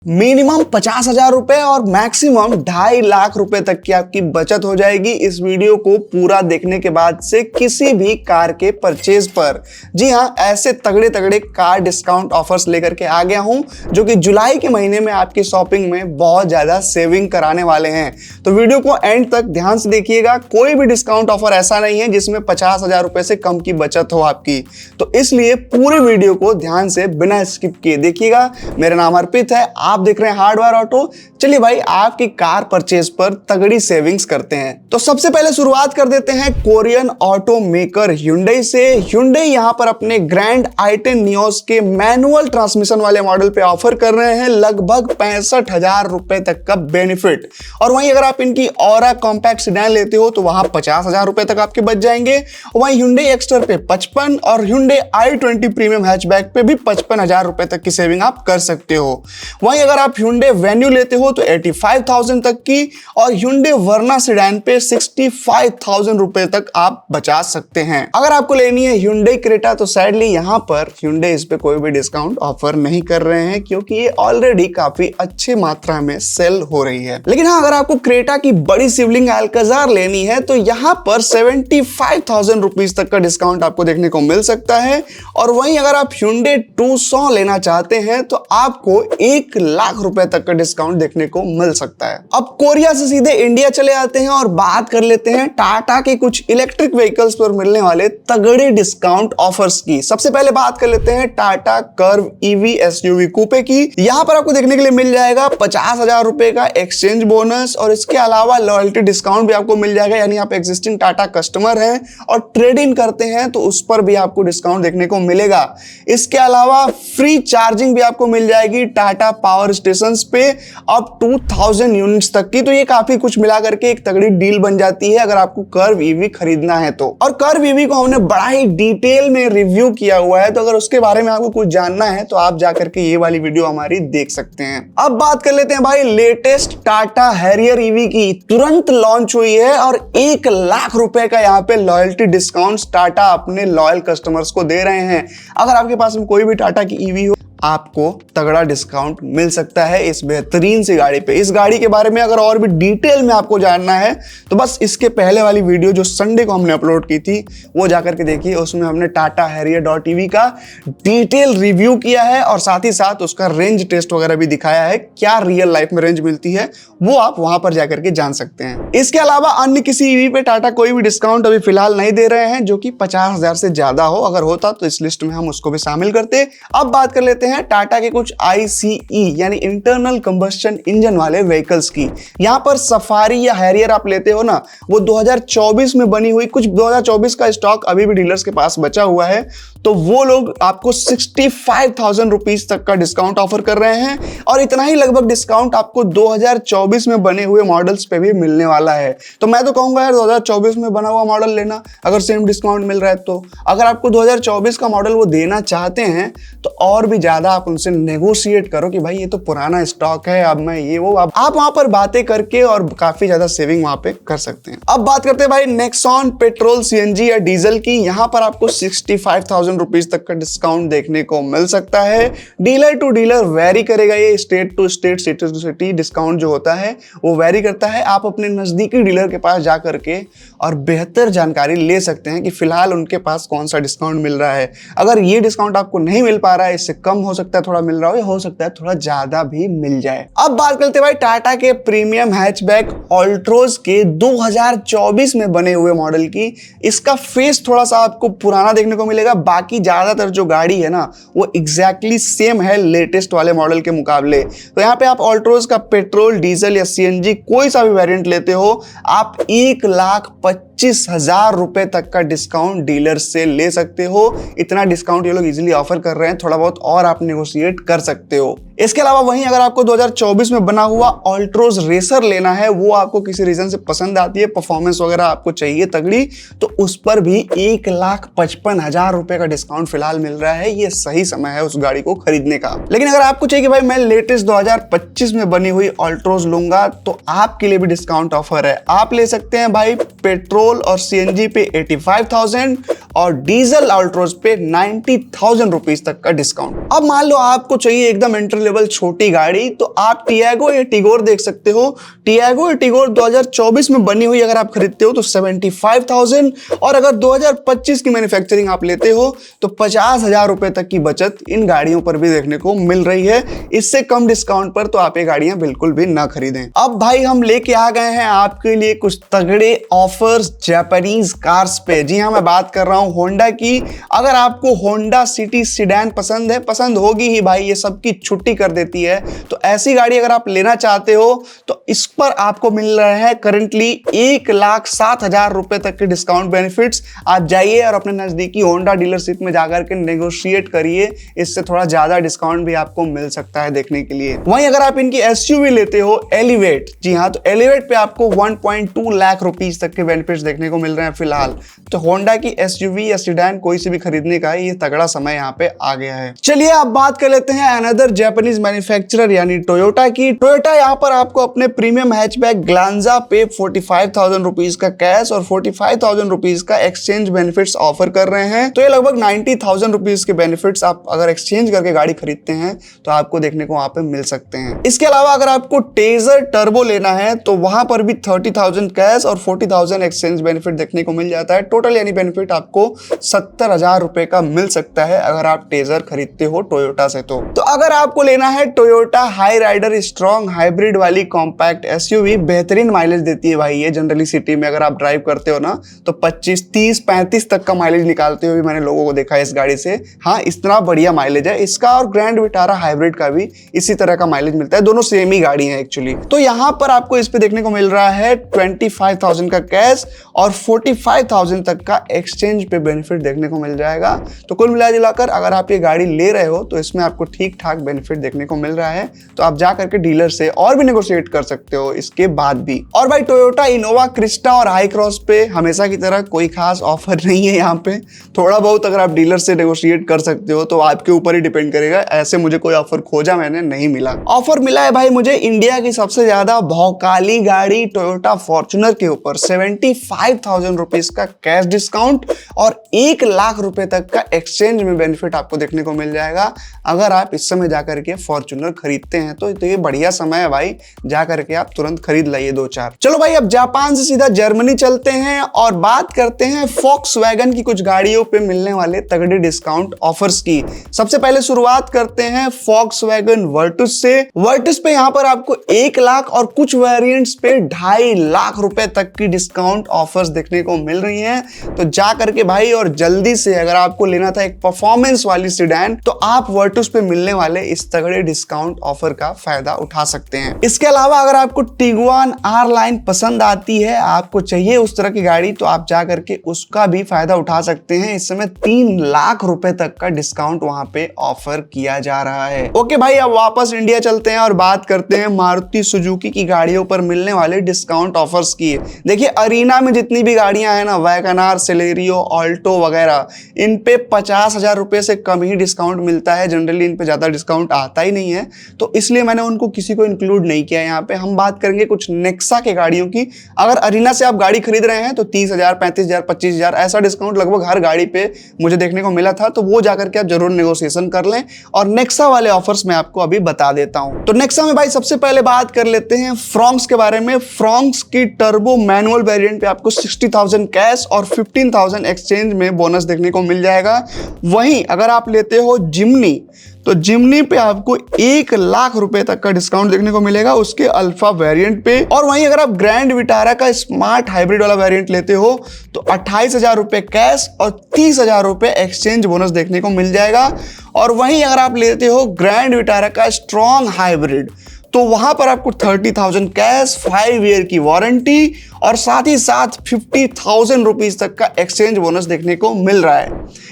Minimum 50,000 रुपए और maximum 2.5 lakh रुपए तक की आपकी बचत हो जाएगी इस वीडियो को पूरा देखने के बाद से किसी भी कार के परचेज पर। जी हाँ, ऐसे तगड़े तगड़े कार डिस्काउंट ऑफर्स लेकर के आ गया हूं जो कि जुलाई के महीने में आपकी शॉपिंग में बहुत ज्यादा सेविंग कराने वाले हैं। तो वीडियो को एंड तक ध्यान से देखिएगा। कोई भी डिस्काउंट ऑफर ऐसा नहीं है जिसमें 50,000 रुपए से कम की बचत हो आपकी, तो इसलिए पूरे वीडियो को ध्यान से बिना स्किप किए देखिएगा। मेरा नाम अर्पित है, आप देख रहे हैं हार्डवेयर ऑटो। चलिए भाई, आपकी कार परचेज पर तगड़ी सेविंग्स करते हैं। तो सबसे पहले शुरुआत कर देते हैं कोरियन ऑटो मेकर Hyundai से। Hyundai यहां पर अपने ग्रैंड i10 नियोस के मैनुअल ट्रांसमिशन वाले मॉडल पे ऑफर कर रहे हैं लगभग 65,000 रुपए तक का बेनिफिट। और वहीं अगर आप इनकी ऑरा कॉम्पैक्ट सेडान लेते हो तो वहां 50,000 रुपए तक आपके बच जाएंगे। वहीं Hyundai Exter पे 55 और Hyundai i20 प्रीमियम हैचबैक पे भी 55,000 रुपए तक की सेविंग आप कर सकते हो। वहीं अगर आप Hyundai Venue लेते हो तो 85,000 तक की और Hyundai Verna सेडान पे 65,000 रुपए तक आप बचा सकते हैं। अगर आपको लेनी है Hyundai Creta तो सैडली यहां पर Hyundai इस पे कोई भी डिस्काउंट ऑफर नहीं कर रहे हैं क्योंकि ये ऑलरेडी काफी अच्छी मात्रा में सेल हो रही है। लेकिन हाँ, अगर आपको क्रेटा की बड़ी सिवलिंग अल्काजार लेनी है तो यहां पर 75,000 रुपीज तक का डिस्काउंट आपको देखने को मिल सकता है। और वहीं अगर आप Hyundai Tucson लेना चाहते हैं तो आपको 1 लाख रुपए तक का डिस्काउंट देखने को मिल सकता है। अब कोरिया से सीधे इंडिया चले आते हैं और बात कर लेते हैं टाटा के कुछ इलेक्ट्रिक व्हीकल्स पर मिलने वाले तगड़े डिस्काउंट ऑफर्स की। सबसे पहले बात कर लेते हैं Tata Curvv EV SUV coupe की। यहां पर आपको देखने के लिए मिल जाएगा 50,000 रुपए का एक्सचेंज बोनस और इसके अलावा लॉयल्टी डिस्काउंट भी आपको मिल जाएगा। यानी आप एग्जिस्टिंग टाटा कस्टमर हैं और ट्रेड इन करते हैं तो उस पर भी आपको डिस्काउंट देखने को मिलेगा। इसके अलावा फ्री चार्जिंग भी आपको मिल जाएगी टाटा पावर स्टेशन पे अब 2000 यूनिट्स तक की। तो ये काफी कुछ मिला करके एक तगड़ी डील बन जाती है अगर आपको कर्व ईवी खरीदना है तो। और कर्व ईवी को हमने बड़ा ही डिटेल में रिव्यू किया हुआ है, तो अगर उसके बारे में आपको कुछ जानना है तो आप जाकर के ये वाली वीडियो हमारी देख सकते हैं। अब बात कर लेते हैं भाई लेटेस्ट टाटा हैरियर ईवी की। तुरंत लॉन्च हुई है और 1 लाख रुपए का यहाँ पे लॉयल्टी डिस्काउंट टाटा अपने लॉयल कस्टमर्स को दे रहे हैं। अगर आपके पास में कोई भी टाटा की ईवी हो आपको तगड़ा डिस्काउंट मिल सकता है इस बेहतरीन सी गाड़ी पे। इस गाड़ी के बारे में अगर और भी डिटेल में आपको जानना है तो बस इसके पहले वाली वीडियो जो संडे को हमने अपलोड की थी वो जाकर के देखिए। उसमें हमने टाटा हैरियर.EV का डिटेल रिव्यू किया है और साथ ही साथ उसका रेंज टेस्ट वगैरह भी दिखाया है, क्या रियल लाइफ में रेंज मिलती है वो आप वहां पर जाकर के जान सकते हैं। इसके अलावा अन्य किसी ईवी पे टाटा कोई भी डिस्काउंट अभी फिलहाल नहीं दे रहे हैं जो कि 50,000 से ज्यादा हो। अगर होता तो इस लिस्ट में हम उसको भी शामिल करते। अब बात कर लेते हैं टाटा के कुछ ICE यानी इंटरनल कंबस्शन इंजन वाले व्हीकल्स की। यहां पर सफारी या हैरियर आप लेते हो ना, वो 2024 में बनी हुई, कुछ 2024 का स्टॉक अभी भी डीलर्स के पास बचा हुआ है, तो वो लोग आपको 65,000 रुपीज तक का डिस्काउंट ऑफर कर रहे हैं। और इतना ही लगभग डिस्काउंट आपको 2024 में बने हुए मॉडल्स पे भी मिलने वाला है। तो मैं तो कहूंगा यार 2024 में बना हुआ मॉडल लेना अगर सेम डिस्काउंट मिल रहा है तो। अगर आपको 2024 का मॉडल वो देना चाहते हैं तो और भी ज्यादा आप उनसे नेगोशिएट करो कि भाई ये तो पुराना स्टॉक है, अब मैं ये वो, आप वहां पर बातें करके और काफी ज्यादा सेविंग वहां पे कर सकते हैं। अब बात करते हैं भाई नेक्सॉन पेट्रोल CNG या डीजल की। यहां पर आपको 65,000 रुपीज तक का डिस्काउंट देखने को मिल सकता है। डीलर टू डीलर वेरी करेगा, ये state to state, city to city discount जो होता है वो वेरी करता है। आप अपने नजदीकी डीलर के पास जाकर के और बेहतर जानकारी ले सकते हैं कि फिलहाल उनके पास कौन सा डिस्काउंट मिल रहा है। अगर ये डिस्काउंट आपको नहीं मिल पा रहा है, इससे कम हो सकता है थोड़ा मिल रहा हो सकता है थोड़ा ज्यादा भी मिल जाए। अब बात करते हैं भाई टाटा के प्रीमियम हैचबैक ऑल्ट्रोज के 2024 में बने हुए मॉडल की। इसका फेस थोड़ा सा आपको पुराना देखने को मिलेगा, बाकी ज्यादातर जो गाड़ी है ना वो एग्जैक्टली सेम है लेटेस्ट वाले मॉडल के मुकाबले। तो यहाँ पे आप ऑल्ट्रोज का पेट्रोल, डीजल या CNG कोई सा भी वेरिएंट लेते हो आप 1,25,000 रुपए तक का डिस्काउंट डीलर से ले सकते हो। इतना डिस्काउंट ये लोग इजीली ऑफर कर रहे हैं, थोड़ा बहुत और आप नेगोशिएट कर सकते हो। इसके अलावा वहीं अगर आपको 2024 में बना हुआ ऑल्ट्रोज रेसर लेना है, वो आपको किसी रीजन से पसंद आती है, परफॉर्मेंस वगैरह आपको चाहिए तगड़ी, तो उस पर भी 1,55,000 रुपए का डिस्काउंट फिलहाल मिल रहा है। ये सही समय है उस गाड़ी को खरीदने का। लेकिन अगर आपको चाहिए कि भाई मैं लेटेस्ट 2025 में बनी हुई ऑल्ट्रोज लूंगा तो आपके लिए भी डिस्काउंट ऑफर है। आप ले सकते हैं भाई पेट्रोल और सीएनजी पे 85,000 और डीजल अल्ट्रोज पे 90,000 रुपीज तक का डिस्काउंट। अब मान लो आपको चाहिए एकदम एंट्री लेवल छोटी गाड़ी, तो आप टियागो या टिगोर देख सकते हो। टियागो या टिगोर 2024 में बनी हुई अगर आप खरीदते हो तो 75,000, और अगर 2025 की मैन्युफैक्चरिंग आप लेते हो तो 50,000 रुपए तक की बचत इन गाड़ियों पर भी देखने को मिल रही है। इससे कम डिस्काउंट पर तो आप ये गाड़ियां बिल्कुल भी ना खरीदें। अब भाई हम लेके आ गए हैं आपके लिए कुछ तगड़े ऑफर्स जापानीज कार्स पे। जी हाँ, मैं बात कर रहा हूं होंडा की। अगर आपको होंडा सिटी सीडैन पसंद है, पसंद होगी ही भाई, ये सबकी छुट्टी कर देती है। तो ऐसी गाड़ी अगर आप लेना चाहते हो तो इस पर आपको मिल रहा है करंटली 1,07,000 रुपए तक के डिस्काउंट बेनिफिट्स। आप जाइए और अपने नजदीकी होंडा डीलरशिप में जाकर के नेगोशिएट करिए, इससे थोड़ा ज्यादा डिस्काउंट भी आपको मिल सकता है देखने के लिए। वहीं अगर आप इनकी एसयूवी लेते हो एलिवेट, जी हाँ, तो एलिवेट पे आपको 1.2 लाख रुपीस तक के बेनिफिट्स देखने को मिल रहे हैं फिलहाल। तो होंडा की एसयूवी या सीडान कोई से भी खरीदने का ये तगड़ा समय यहाँ पे आ गया है। चलिए अब बात कर लेते हैं अनदर जापानीज मैन्युफैक्चरर यानी टोयोटा की। टोयोटा यहाँ पर आपको अपने प्रीमियम हैचबैक ग्लांजा पे 45,000 रुपीज का कैश और 45,000 रुपीज का एक्सचेंज बेनिफिट्स ऑफर कर रहे हैं। तो ये लगभग 90,000 रुपीज के बेनिफिट्स आप अगर एक्सचेंज करके गाड़ी खरीदते हैं तो आपको देखने को वहां पे मिल सकते हैं। इसके अलावा अगर आपको टेजर टर्बो लेना है तो वहां पर भी 30,000 कैश और 40,000 एक्सचेंज बेनिफिट देखने को मिल जाता है। टोटल यानी बेनिफिट आपको 70,000 रुपए का मिल सकता है अगर आप टेजर खरीदते हो टोयोटा से। तो अगर आपको लेना है Toyota Hyryder strong hybrid वाली कॉम्पैक्ट एसयूवी, बेहतरीन माइलेज देती है भाई ये। जनरली सिटी में अगर आप ड्राइव करते हो ना तो 25, 30, 35 तक का माइलेज निकालते हुए मैंने लोगों को देखा है इस गाड़ी से। हाँ, इतना बढ़िया माइलेज है इसका। और ग्रैंड विटारा हाइब्रिड का भी इसी तरह का माइलेज मिलता है, दोनों सेम ही गाड़ी है एक्चुअली। तो यहाँ पर आपको इस पे देखने को मिल रहा है 25,000 का कैश और 45,000 तक का एक्सचेंज पे बेनिफिट देखने को मिल जाएगा। तो कुल मिलाकर अगर आप ये गाड़ी ले रहे हो तो इसमें आपको ठीक ठाक बेनिफिट देखने को मिल रहा है। तो आप जा करके डीलर से और भी नेगोशिएट कर सकते हो इसके बाद भी। और भाई टोयोटा इनोवा क्रिस्टा और हाई क्रॉस पे हमेशा की तरह कोई खास ऑफर नहीं है यहाँ पे। थोड़ा बहुत अगर आप डीलर से नेगोशिएट कर सकते हो तो आपके ऊपर ही डिपेंड करेगा। ऐसे मुझे कोई ऑफर खोजा मैंने नहीं मिला। ऑफर मिला है भाई मुझे इंडिया की सबसे ज्यादा भौकाली गाड़ी टोयोटा फॉर्च्यूनर के ऊपर 75,000 रुपीज का कैश डिस्काउंट और 1 लाख रुपए तक का एक्सचेंज में बेनिफिट आपको देखने को मिल जाएगा अगर आप इस समय जाकर के फॉर्च्यूनर खरीदते हैं। तो ये बढ़िया समय है भाई, जाकर के आप तुरंत खरीद लाइए 2-4। चलो भाई अब जापान से सीधा जर्मनी चलते हैं और बात करते हैं फॉक्सवैगन की कुछ गाड़ियों पे मिलने वाले तगड़े डिस्काउंट ऑफर्स की। सबसे पहले शुरुआत करते हैं फॉक्सवैगन वर्टुस से। वर्टुस पे यहाँ पर आपको 1 लाख और कुछ वेरिएंट्स पे 2.5 लाख रुपए तक की डिस्काउंट ऑफर्स देखने को मिल रही हैं। तो जा करके भाई और जल्दी से अगर आपको लेना था एक परफॉर्मेंस वाली सीडैन तो आप वर्टुस पे मिलने वाले इस तगड़े डिस्काउंट ऑफर का फायदा उठा सकते हैं। इसके अलावा अगर आपको टिगुआन आर लाइन पसंद आती है, आपको चाहिए उस तरह की गाड़ी, तो आप जा करके उसका भी फायदा उठा सकते हैं। इस समय 3 लाख रुपए तक का डिस्काउंट वहां पे ऑफर किया जा रहा है। ओके भाई अब वापस इंडिया चलते हैं और बात करते हैं मारुति सुजुकी की गाड़ियों पर मिलने वाले डिस्काउंट ऑफर्स की। देखिए अरीना में जितनी भी गाड़ियां हैं ना, वैगनार, सेलेरियो, ऑल्टो वगैरह, इन पे 50,000 रुपए से कम ही डिस्काउंट मिलता है। जनरली इन पे ज्यादा डिस्काउंट आता ही नहीं है, तो इसलिए मैंने उनको किसी को इंक्लूड नहीं किया। यहाँ पे हम बात करेंगे कुछ नेक्सा के गाड़ियों की। अगर अरीना से आप गाड़ी खरीद रहे हैं तो 30,000, 35,000, 25,000 ऐसा डिस्काउंट लगभग हर गाड़ी पे मुझे देखने को मिला था। तो वो जाकर के आप जरूर नेगोशिएशन कर लें। और नेक्सा वाले ऑफर्स मैं आपको अभी बता देता हूं। तो नेक्सा में भाई सबसे पहले बात कर लेते हैं फ्रॉन्क्स के बारे में। फ्रॉन्क्स की टर्बो मैनुअल वेरिएंट पे आपको 60,000 कैश और 15,000 एक्सचेंज में बोनस देखने को मिल जाएगा। वहीं अगर आप लेते हो जिम्नी तो जिम्नी पे आपको 1 लाख रुपए तक का डिस्काउंट देखने को मिलेगा उसके अल्फा वेरिएंट पे। और वहीं अगर आप ग्रैंड विटारा का स्मार्ट हाइब्रिड वाला वेरिएंट लेते हो तो 28,000 रुपए कैश और 30,000 रुपए एक्सचेंज बोनस देखने को मिल जाएगा। और वहीं अगर आप लेते हो ग्रैंड विटारा का स्ट्रॉन्ग हाइब्रिड तो वहां पर आपको 30,000 कैश, 5 ईयर की वारंटी और साथ ही साथ 50,000 रुपीज तक का एक्सचेंज बोनस देखने को मिल रहा है।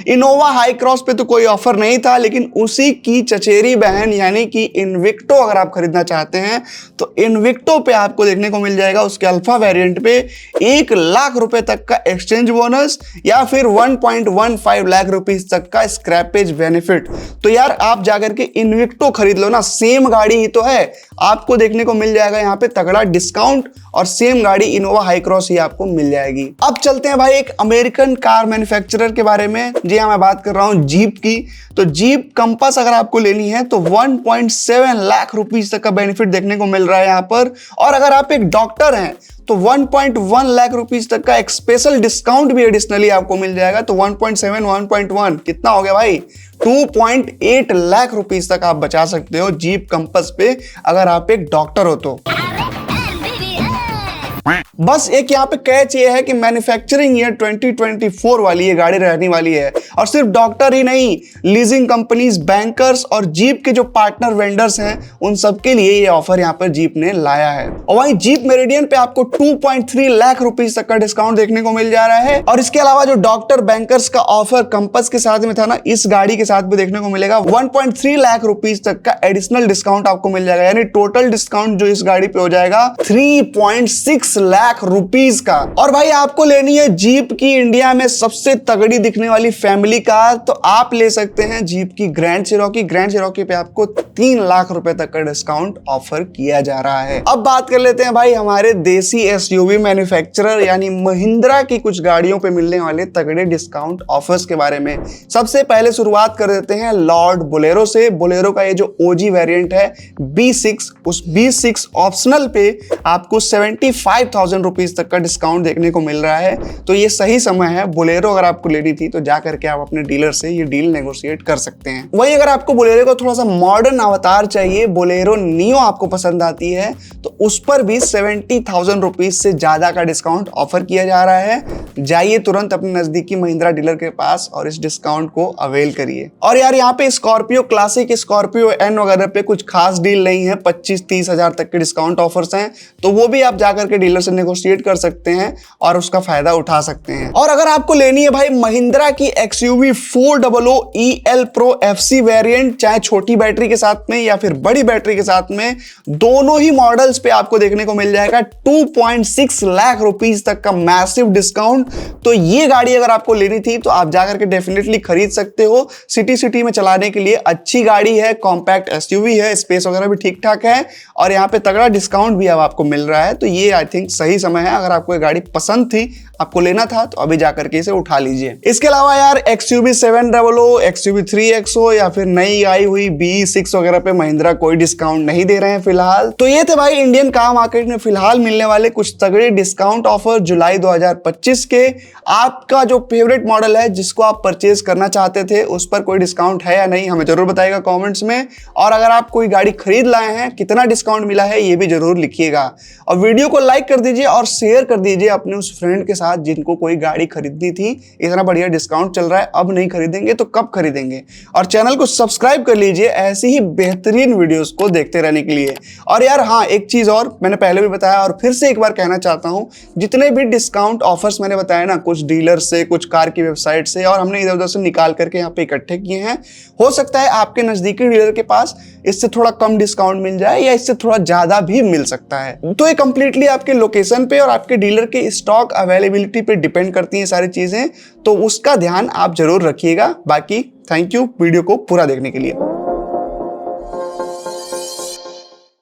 इनोवा हाई क्रॉस पे तो कोई ऑफर नहीं था, लेकिन उसी की चचेरी बहन यानी कि इनविक्टो अगर आप खरीदना चाहते हैं तो इनविक्टो पे आपको देखने को मिल जाएगा उसके अल्फा वेरिएंट पे 1 लाख रुपए तक का एक्सचेंज बोनस या फिर 1.15 लाख रुपीज तक का स्क्रैपेज बेनिफिट। तो यार आप जाकर के इनविक्टो खरीद लो ना, सेम गाड़ी ही तो है। आपको देखने को मिल जाएगा यहाँ पे तगड़ा डिस्काउंट और सेम गाड़ी इनोवा हाई क्रॉस ही आपको मिल जाएगी। अब चलते हैं भाई एक अमेरिकन कार मैन्युफैक्चरर के बारे में। जी हाँ, मैं बात कर रहा हूँ जीप की। तो जीप कंपास अगर आपको लेनी है तो 1.7 लाख रुपीज तक का बेनिफिट देखने को मिल रहा है यहाँ पर। और अगर आप एक डॉक्टर हैं तो 1.1 लाख रुपीज तक का एक स्पेशल डिस्काउंट भी एडिशनली आपको मिल जाएगा। तो 1.7 1.1 कितना हो गया भाई, 2.8 लाख रुपीज तक आप बचा सकते हो जीप कंपास पे अगर आप एक डॉक्टर हो तो। बस एक यहाँ पे कैच ये है कि मैन्युफैक्चरिंग ईयर 2024 वाली ये गाड़ी रहने वाली है। और सिर्फ डॉक्टर ही नहीं, लीजिंग कंपनीज, बैंकर्स और जीप के जो पार्टनर वेंडर्स हैं उन सबके लिए ये ऑफर यहाँ पर जीप ने लाया है। और वहीं जीप मेरिडियन पे आपको 2.3 लाख रुपीज तक का डिस्काउंट देखने को मिल जा रहा है। और इसके अलावा जो डॉक्टर बैंकर्स का ऑफर कंपास के साथ में था ना, इस गाड़ी के साथ भी देखने को मिलेगा। 1.3 लाख रुपीज तक का एडिशनल डिस्काउंट आपको मिल जाएगा, यानी टोटल डिस्काउंट जो इस गाड़ी पे हो जाएगा 3.6 लाख रुपीज का। और भाई आपको लेनी है जीप की इंडिया में सबसे तगड़ी दिखने वाली फैमिली कार, तो आप ले सकते हैं जीप की ग्रैंड चिरोकी। ग्रैंड चिरोकी पे आपको 3 लाख रुपए तक का डिस्काउंट ऑफर किया जा रहा है। अब बात कर लेते हैं भाई हमारे देसी एसयूवी मैन्युफैक्चरर यानी महिंद्रा की कुछ गाड़ियों पे मिलने वाले तगड़े डिस्काउंट ऑफर्स के बारे में। सबसे पहले शुरुआत कर देते हैं लॉर्ड बोलेरो से। बोलेरो का ये जो ओजी वेरिएंट है B6, उस B6 ऑप्शनल पे आपको 75,000 रुपीज तक का डिस्काउंट देखने को मिल रहा है। तो ये सही समय है, बोलेरो अगर आपको लेनी थी तो जा करके आप अपने डीलर से ये डील नेगोशिएट कर सकते हैं। वहीं अगर आपको बोलेरो को थोड़ा सा मॉडर्न अवतार चाहिए, बोलेरो नियो आपको पसंद आती है, तो उस पर भी 70,000 रुपीज से ज्यादा का डिस्काउंट ऑफर किया जा रहा है। जाइए तुरंत अपने नजदीकी महिंद्रा डीलर के पास और इस डिस्काउंट को अवेल करिए। और यार यहाँ पे स्कॉर्पियो क्लासिक, स्कॉर्पियो एन वगैरह पे कुछ खास डील नहीं है, 25-30 हजार तक के डिस्काउंट ऑफर्स हैं, तो वो भी आप जाकर के डीलर से नेगोशिएट कर सकते हैं और उसका फायदा उठा सकते हैं। और अगर आपको लेनी है भाई महिंद्रा की XUV 400 EL Pro FC variant, चाहे छोटी बैटरी के साथ में या फिर बड़ी बैटरी के साथ में, दोनों ही मॉडल्स पे आपको देखने को मिल जाएगा 2.6 लाख रुपीस तक का मैसिव डिस्काउंट। तो ये गाड़ी अगर आपको लेनी थी तो आप जाकर के डेफिनेटली खरीद सकते हो। सिटी में चलाने के लिए अच्छी गाड़ी है, कॉम्पैक्ट SUV है, स्पेस वगैरह भी ठीक ठाक है और यहाँ पे तगड़ा डिस्काउंट भी अब आपको मिल रहा है। तो ये आई थिंक सही समय है, अगर आपको ये गाड़ी पसंद थी, आपको लेना था, तो अभी जाकर के इसे उठा लीजिए। इसके अलावा यार XUV 700, XUV 3XO या फिर नई आई हुई BE6 वगैरह पे महिंद्रा कोई डिस्काउंट नहीं दे रहे हैं फिलहाल। तो ये थे भाई इंडियन कार मार्केट में फिलहाल मिलने वाले कुछ तगड़े डिस्काउंट ऑफर जुलाई 2025 के। आपका जो फेवरेट मॉडल है जिसको आप परचेज करना चाहते थे, उस पर कोई डिस्काउंट है या नहीं, हमें जरूर बताइएगा कॉमेंट्स में। और अगर आप कोई गाड़ी खरीद लाए हैं, कितना डिस्काउंट मिला है, ये भी जरूर लिखिएगा। और वीडियो को लाइक कर दीजिए और शेयर कर दीजिए अपने उस फ्रेंड के साथ जिनको कोई गाड़ी खरीदनी थी। इतना बढ़िया डिस्काउंट चल रहा है, अब नहीं खरीदेंगे तो कब खरीदेंगे। और चैनल को सब्सक्राइब कर लीजिए ऐसी ही बेहतरीन वीडियोस को देखते रहने के लिए। और यार हाँ, एक चीज और मैंने पहले भी बताया और फिर से एक बार कहना चाहता हूं, जितने भी डिस्काउंट ऑफर्स मैंने बताया ना, कुछ डीलर से, कुछ कार की वेबसाइट से, और हमने इधर उधर से निकाल करके यहाँ पे इकट्ठे किए हैं। हो सकता है आपके नजदीकी डीलर के पास इससे थोड़ा कम डिस्काउंट मिल जाए या इससे थोड़ा ज्यादा भी मिल सकता है। तो ये कंप्लीटली आपके लोकेशन पे और आपके डीलर के स्टॉक अवेलेबिलिटी पे डिपेंड करती हैं सारी चीजें, तो उसका ध्यान आप जरूर रखिएगा। बाकी थैंक यू वीडियो को पूरा देखने के लिए।